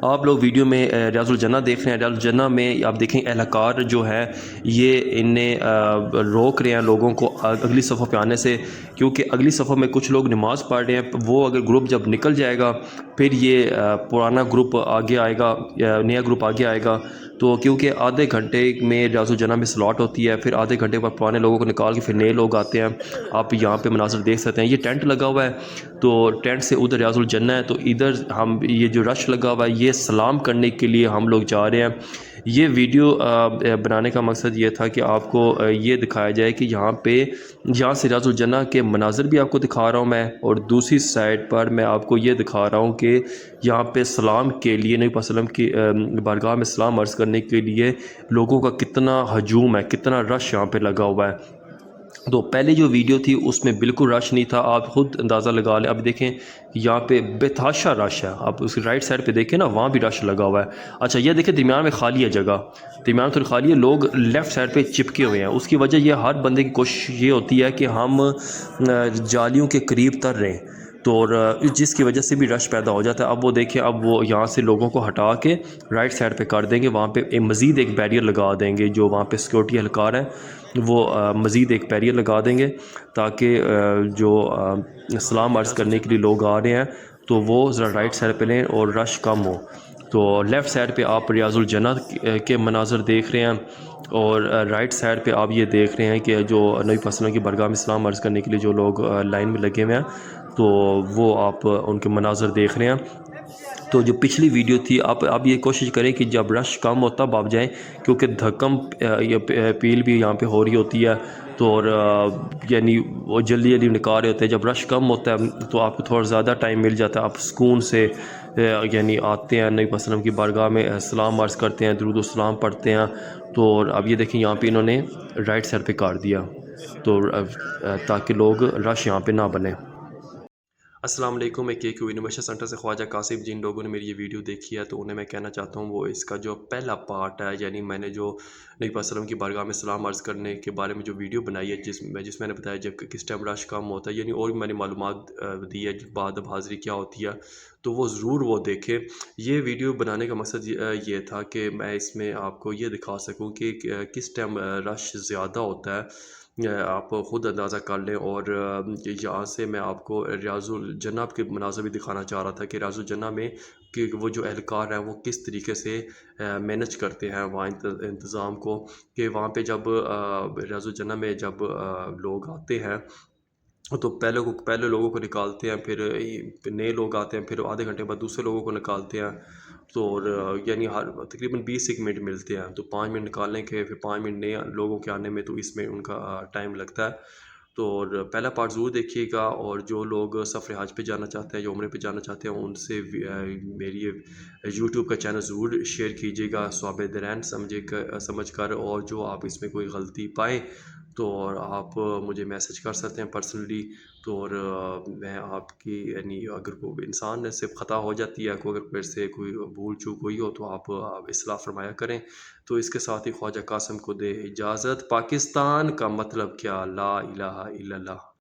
آپ لوگ ویڈیو میں ریاض الجنہ دیکھ رہے ہیں. ریاض الجنہ میں آپ دیکھیں اہلکار جو ہے یہ انہیں روک رہے ہیں لوگوں کو اگلی صفوں پہ آنے سے، کیونکہ اگلی صفوں میں کچھ لوگ نماز پڑھ رہے ہیں. وہ اگر گروپ جب نکل جائے گا پھر یہ پرانا گروپ آگے آئے گا، نیا گروپ آگے آئے گا. تو کیونکہ آدھے گھنٹے میں ریاض الجنہ میں سلاٹ ہوتی ہے، پھر آدھے گھنٹے بعد پرانے لوگوں کو نکال کے پھر نئے لوگ آتے ہیں. آپ یہاں پہ مناظر دیکھ سکتے ہیں، یہ ٹینٹ لگا ہوا ہے تو ٹینٹ سے ادھر ریاض الجنہ ہے، تو ادھر ہم یہ جو رش لگا ہوا ہے یہ سلام کرنے کے لیے ہم لوگ جا رہے ہیں. یہ ویڈیو بنانے کا مقصد یہ تھا کہ آپ کو یہ دکھایا جائے کہ یہاں سے ریاض الجنہ کے مناظر بھی آپ کو دکھا رہا ہوں میں، اور دوسری سائڈ پر میں آپ کو یہ دکھا رہا ہوں کہ یہاں پہ سلام کے لیے نبی وسلم کی بارگاہ میں سلام عرض کرنے کے لیے لوگوں کا کتنا ہجوم ہے، کتنا رش یہاں پہ لگا ہوا ہے. تو پہلے جو ویڈیو تھی اس میں بالکل رش نہیں تھا، آپ خود اندازہ لگا لیں. اب دیکھیں یہاں پہ بے تحاشا رش ہے، آپ اس کی رائٹ سائڈ پہ دیکھیں نا، وہاں بھی رش لگا ہوا ہے. اچھا یہ دیکھیں درمیان میں خالی ہے جگہ، درمیان تھوڑی خالی ہے، لوگ لیفٹ سائڈ پہ چپکے ہوئے ہیں. اس کی وجہ یہ ہر بندے کی کوشش یہ ہوتی ہے کہ ہم جالیوں کے قریب تر رہیں، تو جس کی وجہ سے بھی رش پیدا ہو جاتا ہے. اب وہ دیکھیں، اب وہ یہاں سے لوگوں کو ہٹا کے رائٹ سائڈ پہ کر دیں گے، وہاں پہ مزید ایک بیریئر لگا دیں گے. جو وہاں پہ سیکورٹی اہلکار ہیں وہ مزید ایک بیریئر لگا دیں گے تاکہ جو سلام عرض کرنے کے لیے لوگ آ رہے ہیں تو وہ ذرا رائٹ سائڈ پہ لیں اور رش کم ہو. تو لیفٹ سائڈ پہ آپ ریاض الجنہ کے مناظر دیکھ رہے ہیں، اور رائٹ سائڈ پہ آپ یہ دیکھ رہے ہیں کہ جو نبی وسلم کی بارگاہ میں سلام عرض کرنے کے لیے جو لوگ لائن میں لگے ہوئے ہیں تو وہ آپ ان کے مناظر دیکھ رہے ہیں. تو جو پچھلی ویڈیو تھی آپ یہ کوشش کریں کہ جب رش کم ہو تب آپ جائیں، کیونکہ دھکم یا پیل بھی یہاں پہ ہو رہی ہوتی ہے. تو اور یعنی وہ جلدی جلدی نکال رہے ہوتے ہیں. جب رش کم ہوتا ہے تو آپ کو تھوڑا زیادہ ٹائم مل جاتا ہے، آپ سکون سے یعنی آتے ہیں نبی وسلم کی بارگاہ میں سلام عرض کرتے ہیں، درود و سلام پڑھتے ہیں. تو اب یہ دیکھیں یہاں پہ انہوں نے رائٹ سائڈ پہ کاٹ دیا تو تاکہ لوگ رش یہاں پہ نہ بنے. السلام علیکم. میں KQ یونیورسٹی سینٹر سے خواجہ قاسم. جن لوگوں نے میری یہ ویڈیو دیکھی ہے تو انہیں میں کہنا چاہتا ہوں وہ اس کا جو پہلا پارٹ ہے، یعنی میں نے جو نبی وسلم کی بارگاہ میں سلام عرض کرنے کے بارے میں جو ویڈیو بنائی ہے جس میں نے بتایا جب کس ٹائم رش کم ہوتا ہے، یعنی اور بھی میں نے معلومات دی ہے بعد اب حاضری کیا ہوتی ہے، تو وہ ضرور وہ دیکھیں. یہ ویڈیو بنانے کا مقصد یہ تھا کہ میں اس میں آپ کو یہ دکھا سکوں کہ کس ٹائم رش زیادہ ہوتا ہے. آپ خود اندازہ کر لیں. اور یہاں سے میں آپ کو ریاض الجنہ کے مناظر بھی دکھانا چاہ رہا تھا کہ ریاض الجنہ میں کہ وہ جو اہلکار ہیں وہ کس طریقے سے مینج کرتے ہیں وہاں انتظام کو، کہ وہاں پہ جب ریاض الجنہ میں جب لوگ آتے ہیں تو پہلے لوگوں کو نکالتے ہیں، پھر نئے لوگ آتے ہیں، پھر آدھے گھنٹے بعد دوسرے لوگوں کو نکالتے ہیں. تو یعنی تقریباً 20 منٹ ملتے ہیں، تو 5 منٹ نکالنے کے پھر 5 منٹ نئے لوگوں کے آنے میں، تو اس میں ان کا ٹائم لگتا ہے. تو پہلا پارٹ ضرور دیکھیے گا. اور جو لوگ سفر حج پہ جانا چاہتے ہیں یا عمرے پہ جانا چاہتے ہیں ان سے میری YouTube کا چینل ضرور شیئر کیجیے گا صحابہ درین سمجھ کر. اور جو آپ اس میں کوئی غلطی پائیں تو آپ مجھے میسج کر سکتے ہیں پرسنلی. تو اور میں آپ کی یعنی اگر کوئی انسان سے خطا ہو جاتی ہے، اگر پھر سے کوئی بھول چوک ہوئی ہو تو آپ اصلاح فرمایا کریں. تو اس کے ساتھ ہی خواجہ قاسم کو دے اجازت. پاکستان کا مطلب کیا؟ لا الہ الا اللہ.